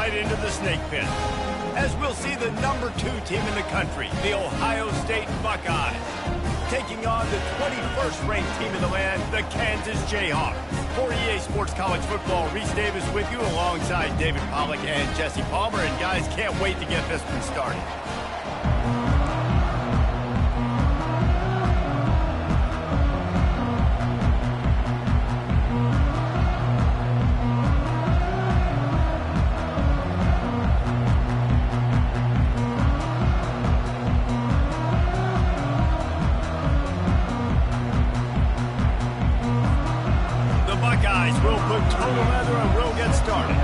right into the snake pit. As we'll see the #2 team in the country, the Ohio State Buckeyes, taking on the 21st ranked team in the land, the Kansas Jayhawks. For EA Sports College Football, Reese Davis with you alongside David Pollack and Jesse Palmer. And guys, can't wait to get this one started. We'll put total leather and we'll get started.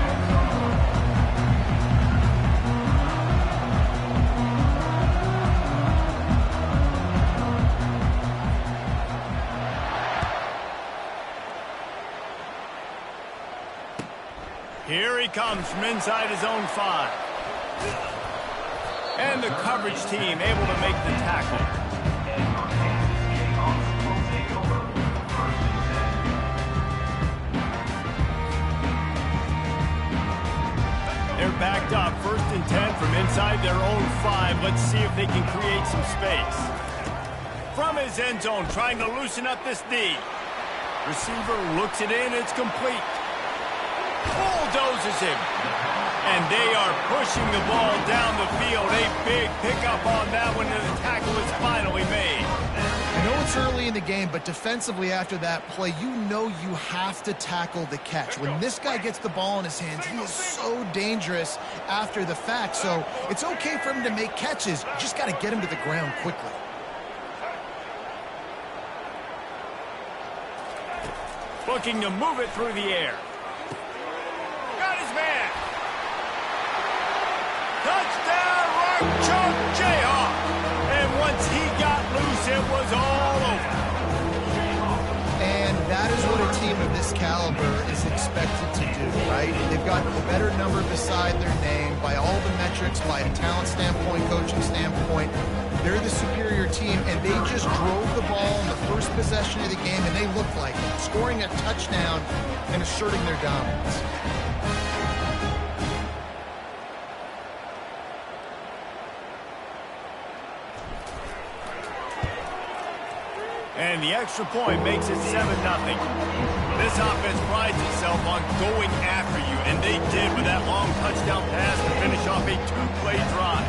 Here he comes from inside his own 5. And the coverage team able to make the tackle. They're backed up, 1st and 10 from inside their own 5. Let's see if they can create some space. From his end zone, trying to loosen up this D. Receiver looks it in, it's complete. Bulldozes him. And they are pushing the ball down the field. A big pickup on that one, and the tackle is finally made. I know it's early in the game, but defensively after that play, you know you have to tackle the catch. When this guy gets the ball in his hands, he is so dangerous after the fact. So it's okay for him to make catches. You just got to get him to the ground quickly. Looking to move it through the air. Got his man. Touchdown, Rock Chalk Jayhawk. And once he got loose, it was all over. And that is what a team of this caliber is expected to do, right? They've got the better number beside their name by all the metrics, by a talent standpoint, coaching standpoint. They're the superior team, and they just drove the ball in the first possession of the game, and they looked like it, scoring a touchdown and asserting their dominance. And the extra point makes it 7-0. This offense prides itself on going after you, and they did with that long touchdown pass to finish off a 2-play drive.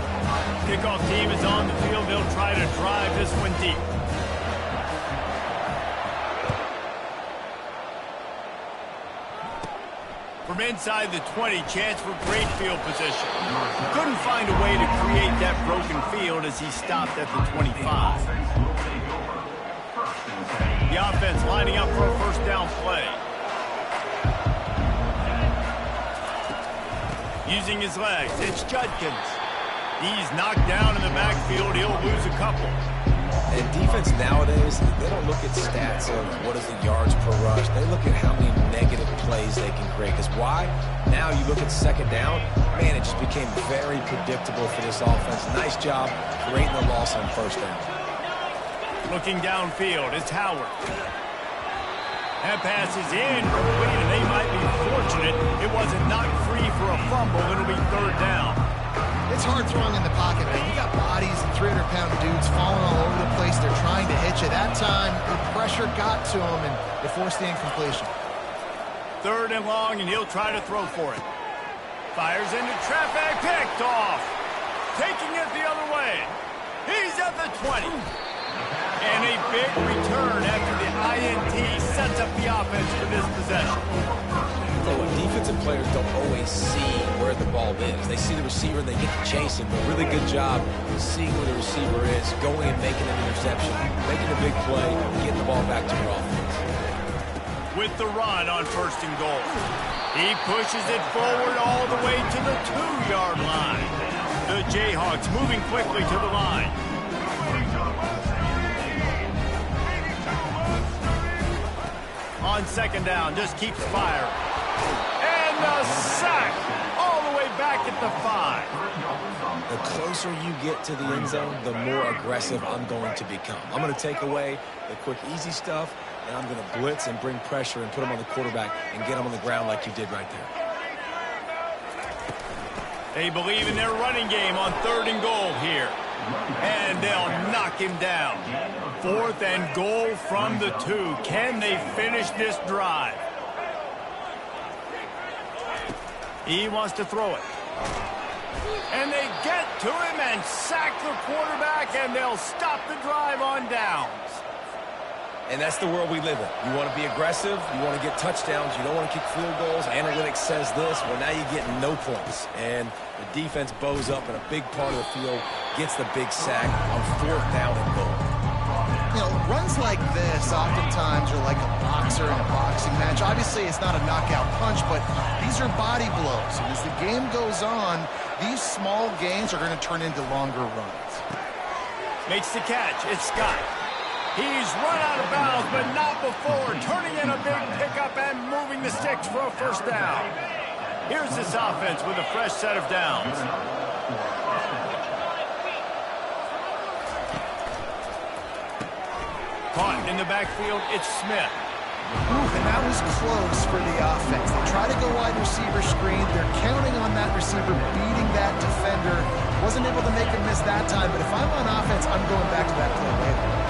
Kickoff team is on the field. They'll try to drive this one deep. From inside the 20, chance for great field position. Couldn't find a way to create that broken field as he stopped at the 25. The offense lining up for a 1st down play. Using his legs, it's Judkins. He's knocked down in the backfield. He'll lose a couple. And defense nowadays, they don't look at stats of what is the yards per rush. They look at how many negative plays they can create. Because why? Now you look at 2nd down, man, it just became very predictable for this offense. Nice job creating the loss on 1st down. Looking downfield, it's Howard. That pass is incomplete, and they might be fortunate it wasn't knocked free for a fumble. It'll be 3rd down. It's hard throwing in the pocket, man. You got bodies and 300-pound dudes falling all over the place. They're trying to hit you. That time, the pressure got to him, and they forced the incompletion. 3rd and long, and he'll try to throw for it. Fires into traffic, picked off. Taking it the other way. He's at the 20. And a big return after the INT sets up the offense for this possession. So defensive players don't always see where the ball is. They see the receiver and they get to chase him. But really good job seeing where the receiver is, going and making an interception, making a big play, and getting the ball back to your offense. With the run on 1st and goal. He pushes it forward all the way to the 2-yard line. The Jayhawks moving quickly to the line. On 2nd down, just keeps firing. And the sack all the way back at the 5. The closer you get to the end zone, the more aggressive I'm going to become. I'm going to take away the quick, easy stuff, and I'm going to blitz and bring pressure and put him on the quarterback and get him on the ground like you did right there. They believe in their running game on 3rd and goal here. And they'll knock him down. 4th and goal from the 2. Can they finish this drive? He wants to throw it. And they get to him and sack the quarterback, and they'll stop the drive on downs. And that's the world we live in. You want to be aggressive. You want to get touchdowns. You don't want to kick field goals. Analytics says this. Well, now you get no points. And the defense bows up in a big part of the field, gets the big sack on 4th down and goal. You know, runs like this oftentimes are like a boxer in a boxing match. Obviously, it's not a knockout punch, but these are body blows. And as the game goes on, these small gains are going to turn into longer runs. Makes the catch. It's Scott. He's run out of bounds, but not before. Turning in a big pickup and moving the sticks for a 1st down. Here's this offense with a fresh set of downs. Caught in the backfield, it's Smith. And that was close for the offense. They try to go wide receiver screen. They're counting on that receiver beating that defender. Wasn't able to make him miss that time, but if I'm on offense, I'm going back to that play later.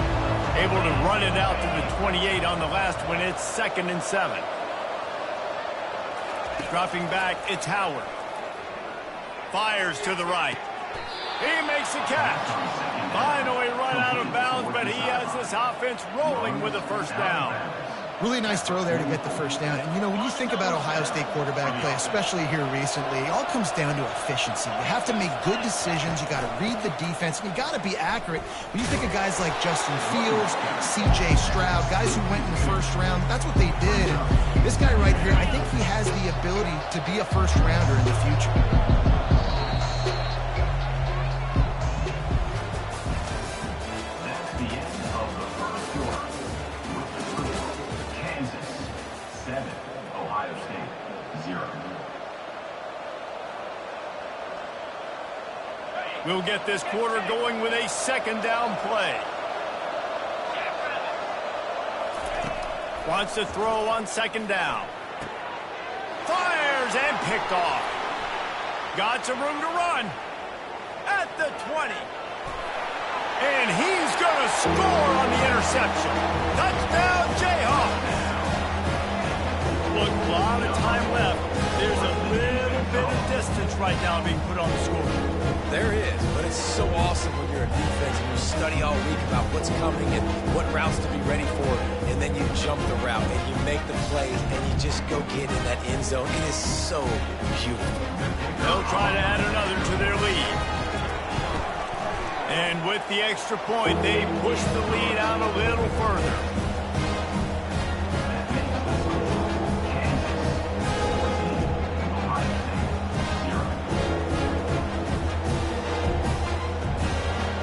Able to run it out to the 28 on the last one. It's 2nd and 7. Dropping back, it's Howard. Fires to the right. He makes the catch. Finally run out of bounds, but he has this offense rolling with a 1st down. Really nice throw there to get the 1st down. And, you know, when you think about Ohio State quarterback play, especially here recently, it all comes down to efficiency. You have to make good decisions. You got to read the defense, and you got to be accurate. When you think of guys like Justin Fields, C.J. Stroud, guys who went in the 1st round, that's what they did. And this guy right here, I think he has the ability to be a 1st rounder in the future. We'll get this quarter going with a 2nd down play. Wants to throw on 2nd down. Fires and picked off. Got some room to run. At the 20. And he's going to score on the interception. Touchdown, Jayhawks. Look, a lot of time left. There's a little bit of distance right now being put on the scoreboard. There is, but it's so awesome when you're a defense and you study all week about what's coming and what routes to be ready for, and then you jump the route and you make the plays and you just go get in that end zone. It is so beautiful. They'll try to add another to their lead. And with the extra point, they push the lead out a little further.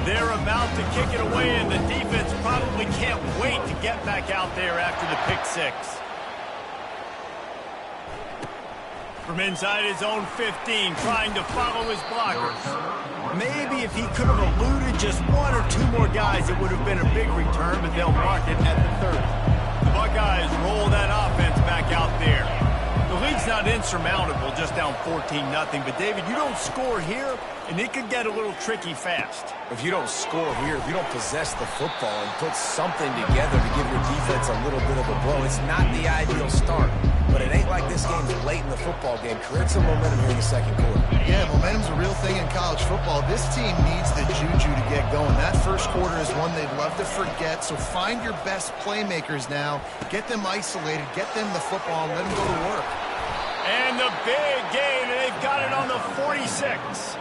They're about to kick it away, and the defense probably can't wait to get back out there after the pick 6. From inside his own 15, trying to follow his blockers. Maybe if he could have eluded just 1 or 2 more guys, it would have been a big return, but they'll mark it at the 30. The Buckeyes roll that offense back out there. The lead's not insurmountable, just down 14-0. But, David, you don't score here, and it could get a little tricky fast. If you don't score here, if you don't possess the football and put something together to give your defense a little bit of a blow, it's not the ideal start. But it ain't like this game's late in the football game. Create some momentum here in the 2nd quarter. Yeah, momentum's a real thing in college football. This team needs the juju to get going. That 1st quarter is one they'd love to forget. So find your best playmakers now. Get them isolated. Get them the football and let them go to work. And the big gain, and they've got it on the 46.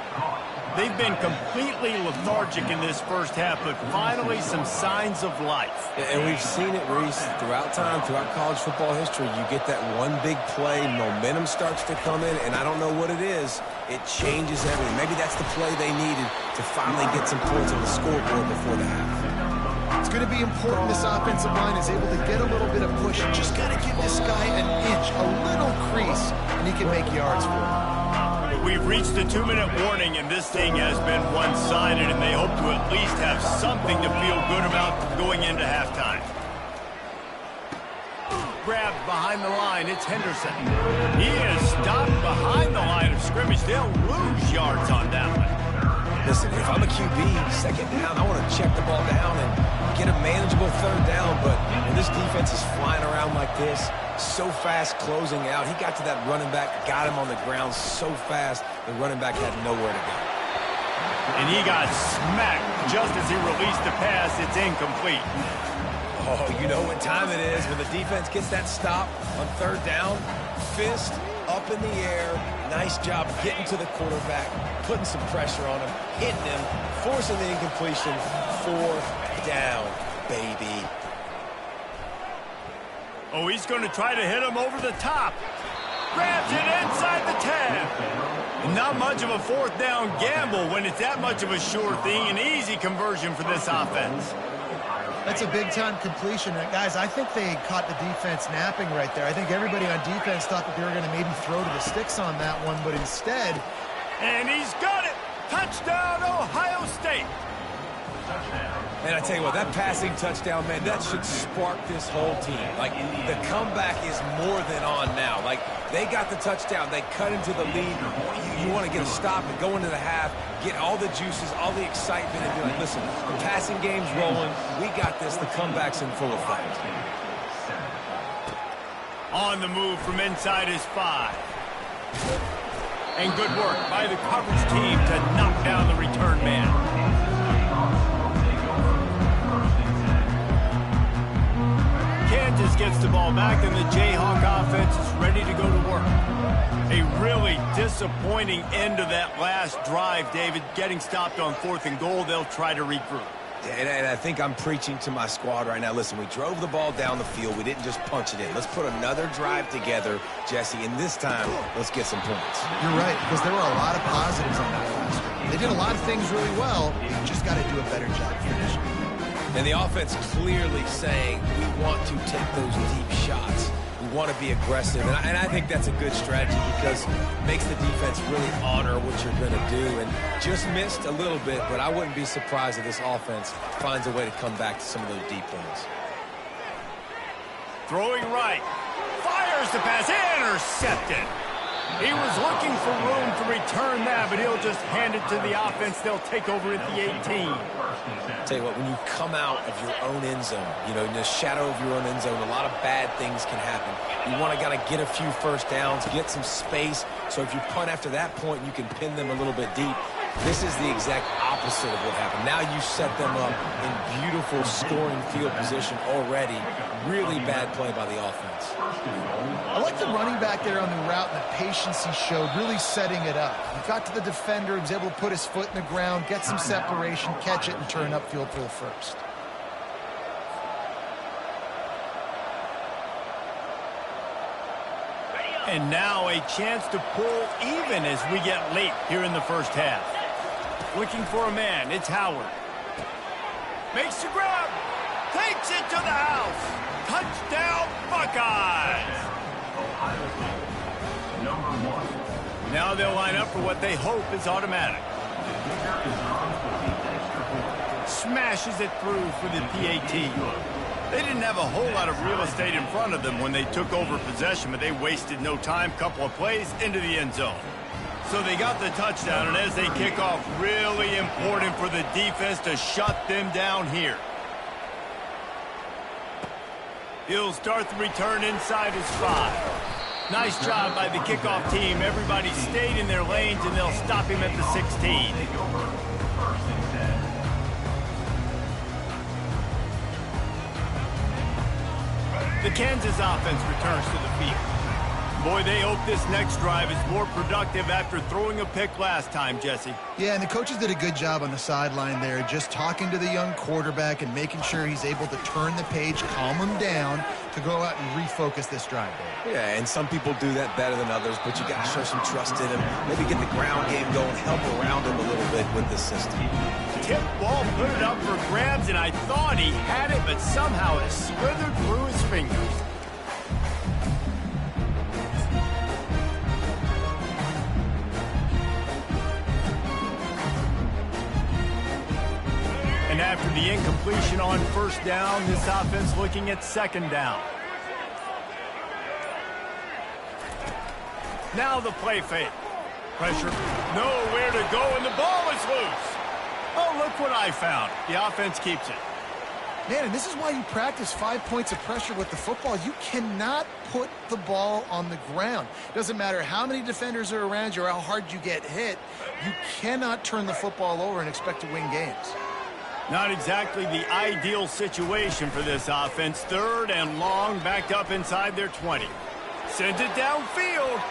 They've been completely lethargic in this 1st half, but finally some signs of life. And we've seen it, Reese, throughout time, throughout college football history. You get that one big play, momentum starts to come in, and I don't know what it is. It changes everything. Maybe that's the play they needed to finally get some points on the scoreboard before the half. It's going to be important this offensive line is able to get a little bit of push. You just got to give this guy an inch, a little crease, and he can make yards for him. We've reached the 2-minute warning, and this thing has been one-sided, and they hope to at least have something to feel good about going into halftime. grabs behind the line. It's Henderson. He is stopped behind the line of scrimmage. They'll lose yards on that one. Listen, if I'm a QB, second down, I want to check the ball down and get a manageable third down. But when this defense is flying around like this, so fast closing out, he got to that running back, got him on the ground so fast, the running back had nowhere to go. And he got smacked just as he released the pass. It's incomplete. Oh, you know what time it is when the defense gets that stop on third down. Fist up in the air. Nice job getting to the quarterback, putting some pressure on him, hitting him, forcing the incompletion. Fourth down, baby. Oh, he's going to try to hit him over the top. Grabs it inside the 10. Not much of a fourth down gamble when it's that much of a sure thing. An easy conversion for this offense. That's a big-time completion. And guys, I think they caught the defense napping right there. I think everybody on defense thought that they were going to maybe throw to the sticks on that one, but instead... And he's got it! Touchdown, Ohio State! And I tell you what, that passing touchdown, man, that should spark this whole team. Like, the comeback is more than on now. Like, they got the touchdown. They cut into the lead. You want to get a stop and go into the half, get all the juices, all the excitement, and be like, listen, the passing game's rolling. We got this. The comeback's in full effect. On the move from inside his 5. And good work by the coverage team to knock down the return man. Kansas gets the ball back, and the Jayhawk offense is ready to go to work. A really disappointing end to that last drive, David. Getting stopped on 4th and goal, they'll try to regroup. And I think I'm preaching to my squad right now. Listen, we drove the ball down the field. We didn't just punch it in. Let's put another drive together, Jesse, and this time, let's get some points. You're right, because there were a lot of positives on that last one. They did a lot of things really well. You just got to do a better job finishing. And the offense clearly saying, we want to take those deep shots. We want to be aggressive. And I think that's a good strategy because it makes the defense really honor what you're going to do. And just missed a little bit, but I wouldn't be surprised if this offense finds a way to come back to some of those deep ones. Throwing right. Fires the pass. Intercepted. He was looking for room to return that, but he'll just hand it to the offense. They'll take over at the 18. Tell you what, when you come out of your own end zone, you know, in the shadow of your own end zone, a lot of bad things can happen. You want to get a few first downs, get some space, so if you punt after that point, you can pin them a little bit deep. This is the exact opposite of what happened. Now you set them up in beautiful scoring field position already. Really bad play by the offense. I like the running back there on the route and the patience he showed, really setting it up. He got to the defender, he was able to put his foot in the ground, get some separation, catch it, and turn upfield for the first. And now a chance to pull even as we get late here in the first half. Looking for a man, it's Howard. Makes the grab, takes it to the house. Touchdown, Buckeyes! Now they'll line up for what they hope is automatic. Smashes it through for the PAT. They didn't have a whole lot of real estate in front of them when they took over possession, but they wasted no time. Couple of plays into the end zone. So they got the touchdown, and as they kick off, really important for the defense to shut them down here. He'll start the return inside his 5. Nice job by the kickoff team. Everybody stayed in their lanes, and they'll stop him at the 16. The Kansas offense returns to the field. Boy, they hope this next drive is more productive after throwing a pick last time, Jesse. Yeah, and the coaches did a good job on the sideline there, just talking to the young quarterback and making sure he's able to turn the page, calm him down to go out and refocus this drive. Yeah, and some people do that better than others, but you got to show some trust in him. Maybe get the ground game going, help around him a little bit with the system. Tip ball, put it up for grabs, and I thought he had it, but somehow it slithered through his fingers. And after the incompletion on first down, this offense looking at second down. Now the play fake. Pressure, nowhere to go, and the ball is loose. Oh, look what I found. The offense keeps it. Man, and this is why you practice 5 points of pressure with the football. You cannot put the ball on the ground. Doesn't matter how many defenders are around you or how hard you get hit. You cannot turn the football over and expect to win games. Not exactly the ideal situation for this offense. 3rd and long, backed up inside their 20. Sends it downfield.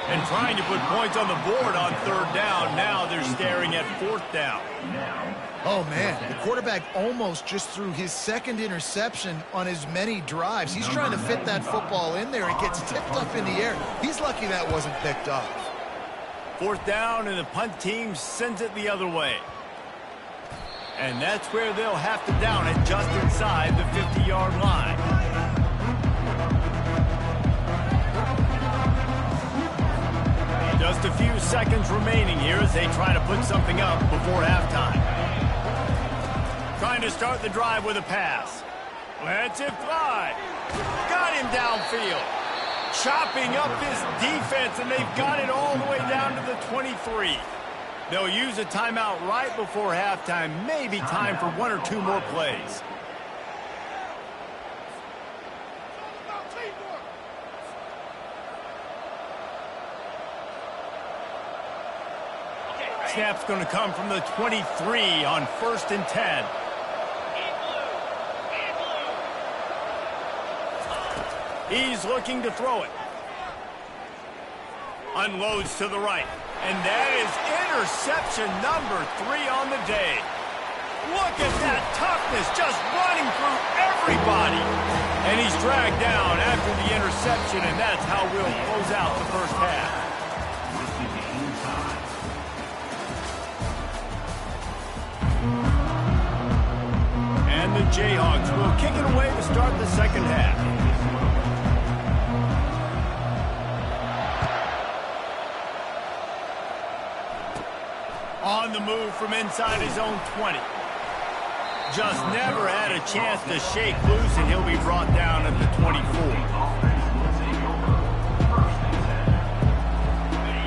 And trying to put points on the board on 3rd down. Now they're staring at 4th down. Oh, man, the quarterback almost just threw his 2nd interception on as many drives. He's trying to fit that football in there. It gets tipped up in the air. He's lucky that wasn't picked up. 4th down, and the punt team sends it the other way. And that's where they'll have to down it just inside the 50-yard line. Just a few seconds remaining here as they try to put something up before halftime. Trying to start the drive with a pass. Lets it fly. Got him downfield. Chopping up this defense, and they've got it all the way down to the 23. They'll use a timeout right before halftime. Maybe time for 1 or 2 more plays. Snap's going to come from the 23 on 1st and 10. He's looking to throw it. Unloads to the right. And that is interception number 3 on the day. Look at that toughness, just running through everybody. And he's dragged down after the interception, and that's how we'll close out the first half. And the Jayhawks will kick it away to start the second half. On the move from inside his own 20. Just never had a chance to shake loose, and he'll be brought down at the 24.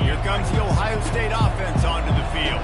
Here comes the Ohio State offense onto the field.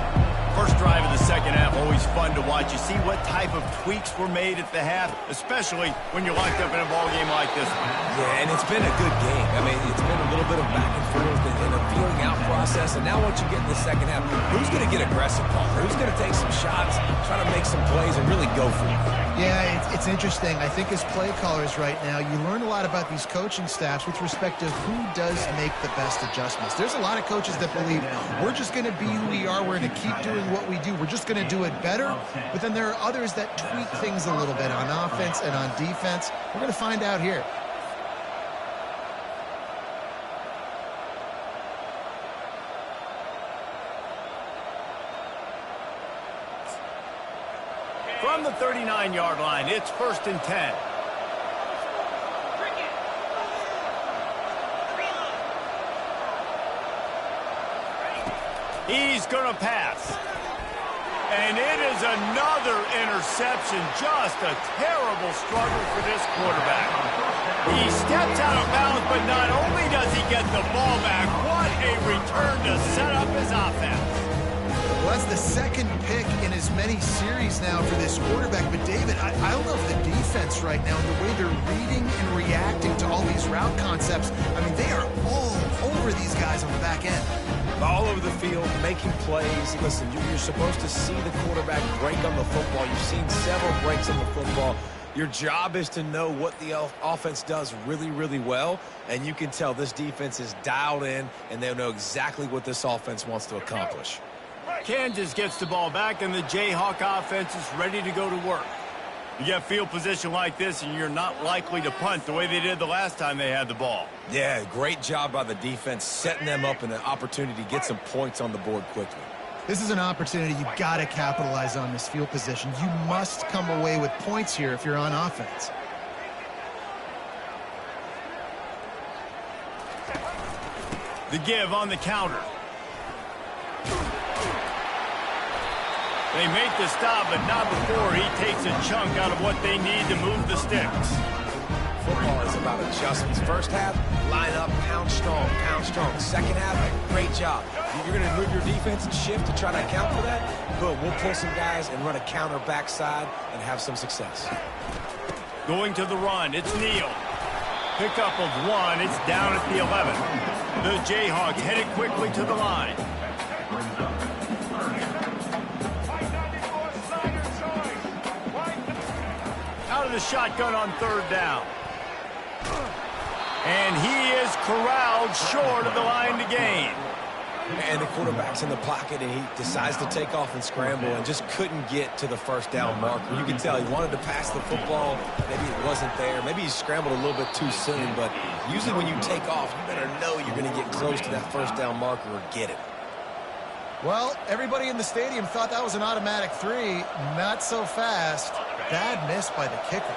First drive of the second half, always fun to watch. You see what type of tweaks were made at the half, especially when you're locked up in a ball game like this one. Yeah, and it's been a good game. I mean, it's been a little bit of back and forth and a feeling out process. And now once you get in the second half, who's going to get aggressive, Paul? Who's going to take some shots, try to make some plays, and really go for it? Yeah, it's interesting. I think as play callers right now, you learn a lot about these coaching staffs with respect to who does make the best adjustments. There's a lot of coaches that believe we're just going to be who we are. We're going to keep doing what we do. We're just going to do it better. But then there are others that tweak things a little bit on offense and on defense. We're going to find out here. From the 39-yard line, it's 1st and 10. He's going to pass. And it is another interception. Just a terrible struggle for this quarterback. He steps out of bounds, but not only does he get the ball back, what a return to set up his offense. Well, that's the 2nd pick in as many series now for this quarterback. But, David, I don't know if the defense right now, the way they're reading and reacting to all these route concepts, I mean, they are all over these guys on the back end. All over the field, making plays. Listen, you're supposed to see the quarterback break on the football. You've seen several breaks on the football. Your job is to know what the offense does really, really well, and you can tell this defense is dialed in, and they know exactly what this offense wants to accomplish. Kansas gets the ball back, and the Jayhawk offense is ready to go to work. You get field position like this, and you're not likely to punt the way they did the last time they had the ball. Yeah, great job by the defense, setting them up in an opportunity to get some points on the board quickly. This is an opportunity you've got to capitalize on, this field position. You must come away with points here if you're on offense. The give on the counter. They make the stop, but not before he takes a chunk out of what they need to move the sticks. Football is It's about adjustments. First half, line up, pound strong, pound strong. Second half, great job. You're going to move your defense and shift to try to account for that? Good. We'll pull some guys and run a counter backside and have some success. Going to the run, it's Neal. Pickup of 1, it's down at the 11. The Jayhawks headed quickly to the line. Out of the shotgun on 3rd down. And he is corralled short of the line to gain. And the quarterback's in the pocket, and he decides to take off and scramble and just couldn't get to the 1st down marker. You can tell he wanted to pass the football. Maybe it wasn't there. Maybe he scrambled a little bit too soon. But usually when you take off, you better know you're going to get close to that 1st down marker or get it. Well, everybody in the stadium thought that was an automatic 3. Not so fast. Bad miss by the kicker.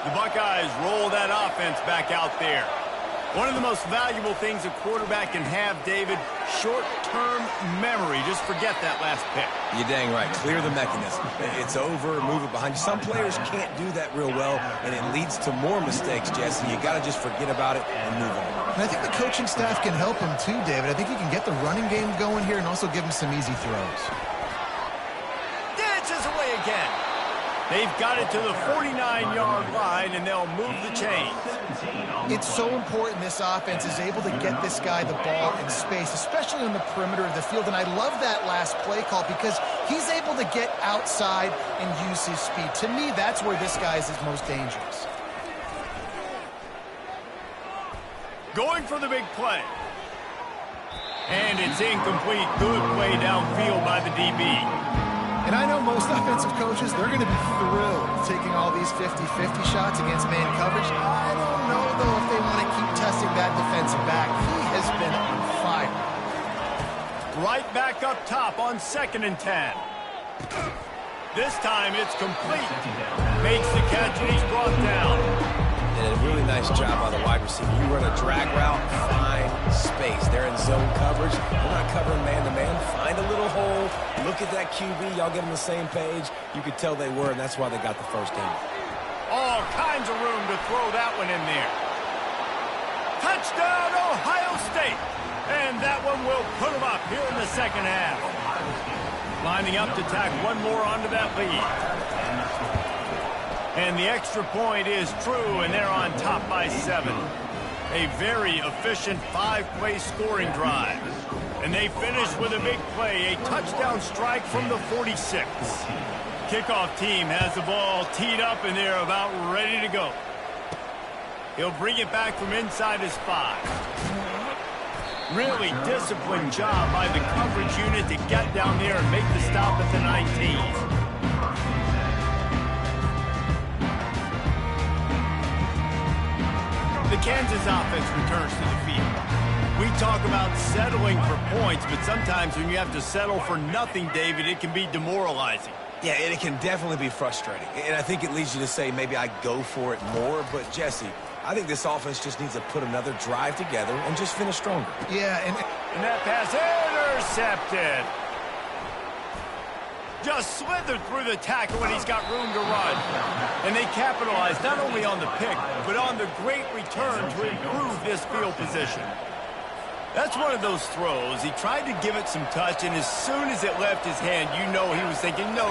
The Buckeyes roll that offense back out there. One of the most valuable things a quarterback can have, David, short-term memory. Just forget that last pick. You're dang right. Clear the mechanism. It's over, move it behind you. Some players can't do that real well, and it leads to more mistakes, Jesse. You got to just forget about it and move on. And I think the coaching staff can help him too, David. I think he can get the running game going here and also give him some easy throws. Dances away again. They've got it to the 49-yard line, and they'll move the chains. It's so important this offense is able to get this guy the ball in space, especially on the perimeter of the field. And I love that last play call because he's able to get outside and use his speed. To me, that's where this guy is his most dangerous. Going for the big play. And it's incomplete. Good play downfield by the DB. And I know most offensive coaches, they're going to be thrilled taking all these 50-50 shots against man coverage. I don't know, though, if they want to keep testing that defensive back. He has been on fire. Right back up top on 2nd and 10. This time it's complete. Makes the catch and he's brought down. And a really nice job by the wide receiver. You run a drag route, find space. They're in zone coverage. They're not covering man-to-man. Find a little hole. Look at that QB. Y'all get on the same page. You could tell they were, and that's why they got the 1st down. All kinds of room to throw that one in there. Touchdown, Ohio State. And that one will put them up here in the 2nd half. Lining up to tack one more onto that lead. And the extra point is true, and they're on top by 7. A very efficient 5-play scoring drive. And they finish with a big play, a touchdown strike from the 46. Kickoff team has the ball teed up, and they're about ready to go. He'll bring it back from inside his 5. Really disciplined job by the coverage unit to get down there and make the stop at the 19. The Kansas offense returns to the field. We talk about settling for points, but sometimes when you have to settle for nothing, David, it can be demoralizing. Yeah, and it can definitely be frustrating. And I think it leads you to say maybe I go for it more. But, Jesse, I think this offense just needs to put another drive together and just finish stronger. Yeah, and that pass intercepted. Just slithered through the tackle when he's got room to run. And they capitalized not only on the pick, but on the great return to improve this field position. That's one of those throws. He tried to give it some touch, and as soon as it left his hand, you know he was thinking, no,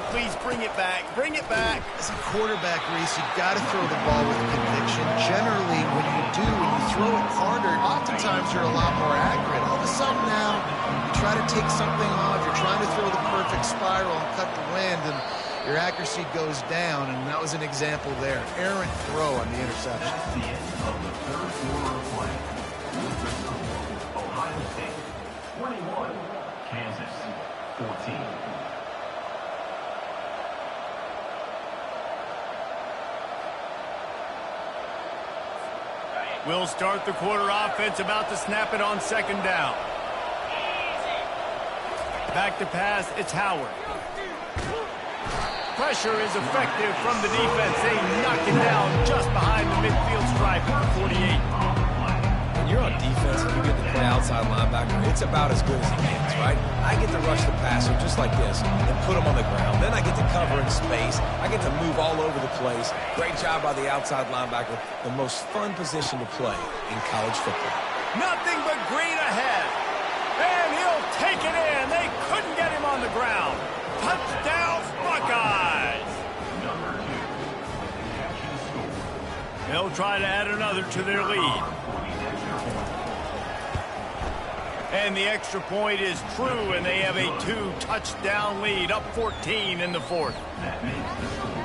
please bring it back, bring it back. As a quarterback, Reese, you've got to throw the ball with conviction. Generally, when you do, when you throw it harder, oftentimes you're a lot more accurate. All of a sudden now, you try to take something off, you're trying to throw the perfect spiral and cut the wind, and your accuracy goes down, and that was an example there. Errant throw on the interception. That's the end of the 3rd quarter of play. Ohio State 21, Kansas 14. We'll start the quarter offense, about to snap it on 2nd down. Back to pass, it's Howard. Pressure is effective from the defense. They knock it down just behind the midfield stripe at the 48. When you're on defense and you get to play outside linebacker, it's about as good as it gets, right? I get get to rush the passer just like this and put him on the ground. Then I get to cover in space. I get to move all over the place. Great job by the outside linebacker. The most fun position to play in college football. Nothing but green ahead. And he'll take it in. They couldn't get him on the ground. Touchdown, Buckeyes. Number 2. Catch and score. They'll try to add another to their lead. And the extra point is true, and they have a 2-touchdown lead, up 14 in the fourth. That makes the score